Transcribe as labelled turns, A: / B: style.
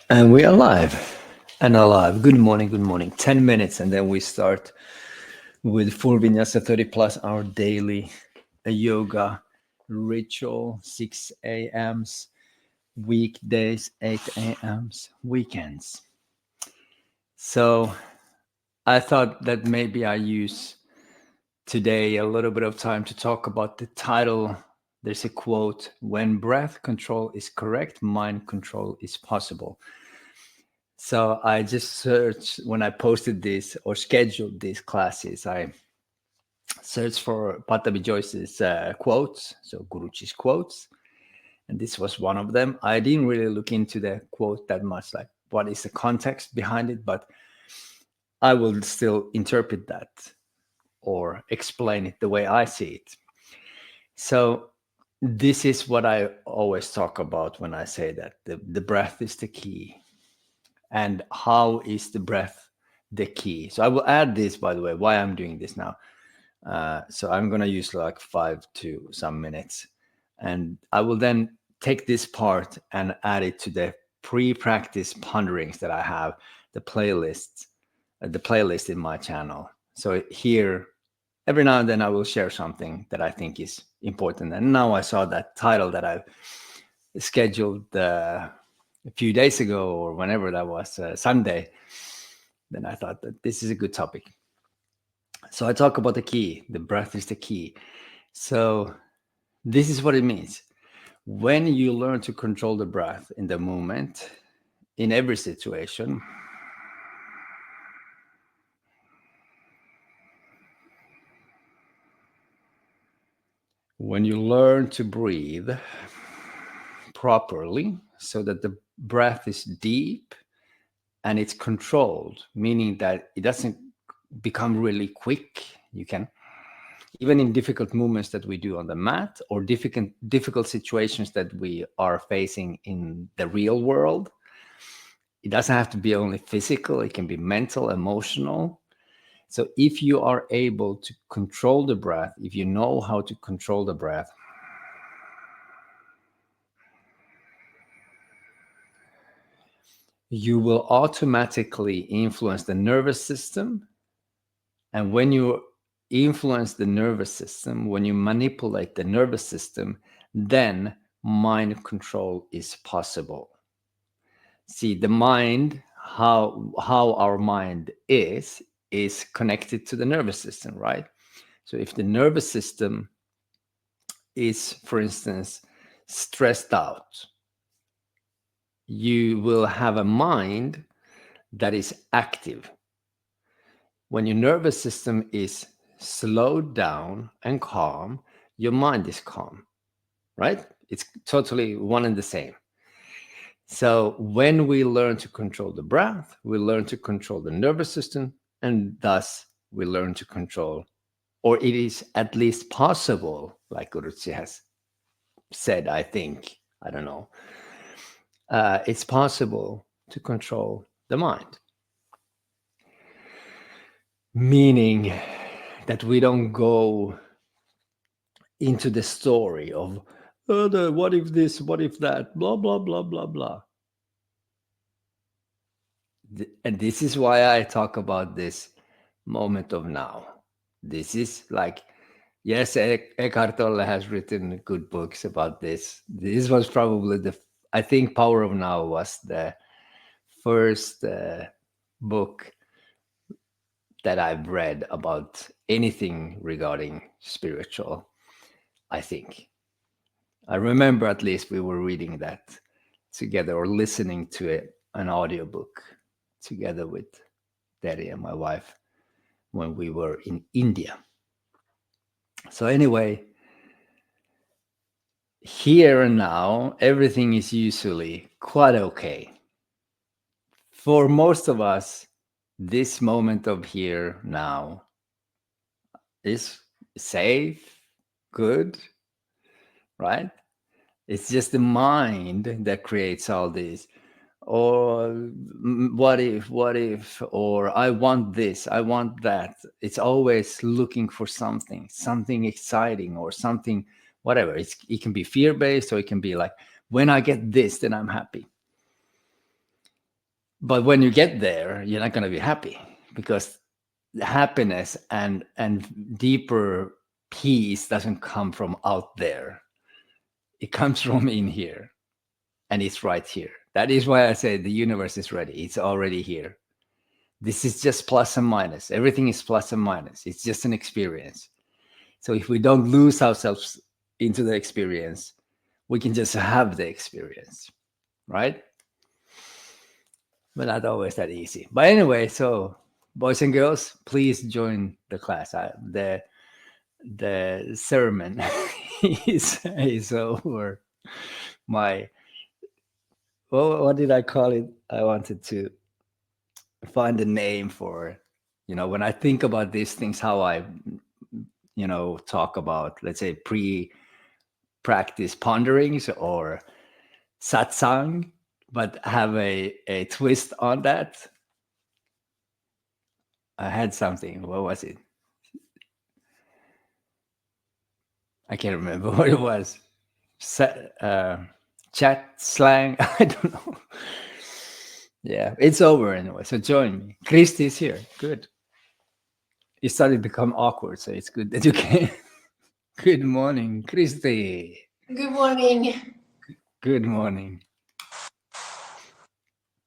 A: And we are live and alive. Good morning, good morning. 10 minutes, and then we start with full vinyasa 30 plus hour daily yoga ritual, 6 a.m.s, weekdays, 8 a.m.s, weekends. So I thought that maybe I use today a little bit of time to talk about the title. There's a quote: when breath control is correct, mind control is possible. So I just searched when I posted this or scheduled these classes. I searched for Patabi Joyce's quotes, so Guruji's quotes, and this was one of them. I didn't really look into the quote that much, like what is the context behind it, but I will still interpret that or explain it the way I see it. So this is what I always talk about when I say that the breath is the key. And how is the breath the key? So I will add this, by the way, why I'm doing this now. So I'm going to use like 5 to some minutes. And I will then take this part and add it to the pre-practice ponderings that I have, the playlist in my channel. So here, every now and then I will share something that I think is important. And now I saw that title that I've scheduled a few days ago, or whenever that was, Sunday, then I thought that this is a good topic. So I talk about the key. The breath is the key. So this is what it means. When you learn to control the breath in the moment, in every situation, when you learn to breathe properly so that the breath is deep and it's controlled, meaning that it doesn't become really quick. You can, even in difficult movements that we do on the mat or difficult situations that we are facing in the real world, it doesn't have to be only physical, it can be mental, emotional. So if you are able to control the breath, if you know how to control the breath, you will automatically influence the nervous system. And when you influence the nervous system, when you manipulate the nervous system, then mind control is possible. See, the mind, how our mind is connected to the nervous system, right? So if the nervous system is, for instance, stressed out, you will have a mind that is active. When your nervous system is slowed down and calm, your mind is calm, right? It's totally one and the same. So when we learn to control the breath, we learn to control the nervous system, and thus we learn to control, or it is at least possible, like Guruji has said, I think, I don't know, it's possible to control the mind. Meaning that we don't go into the story of, oh, what if this, what if that, blah, blah, blah, blah, blah. And this is why I talk about this moment of now. This is like, yes, Eckhart Tolle has written good books about this. This was probably I think Power of Now was the first book that I've read about anything regarding spiritual, I think. I remember at least we were reading that together or listening to it, an audiobook together with Daddy and my wife when we were in India. So anyway, here and now, everything is usually quite okay. For most of us, this moment of here now is safe, good, right? It's just the mind that creates all these, or what if, or I want this, I want that. It's always looking for something exciting or something, whatever. It can be fear-based, or it can be like, when I get this, then I'm happy. But when you get there, you're not going to be happy, because the happiness and deeper peace doesn't come from out there. It comes from in here, and it's right here. That is why I say the universe is ready. It's already here. This is just plus and minus. Everything is plus and minus. It's just an experience. So if we don't lose ourselves into the experience, we can just have the experience, right? But not always that easy. But anyway, so boys and girls, please join the class. The sermon is over. My, well, what did I call it? I wanted to find a name for, when I think about these things, how I, talk about, let's say, pre-practice ponderings or satsang, but have a twist on that. I had something. What was it? I can't remember what it was. Chat slang. I don't know. Yeah, it's over anyway. So join me. Christy is here. Good. It started to become awkward, so it's good that you came. Good morning, Christy.
B: Good morning.
A: Good morning.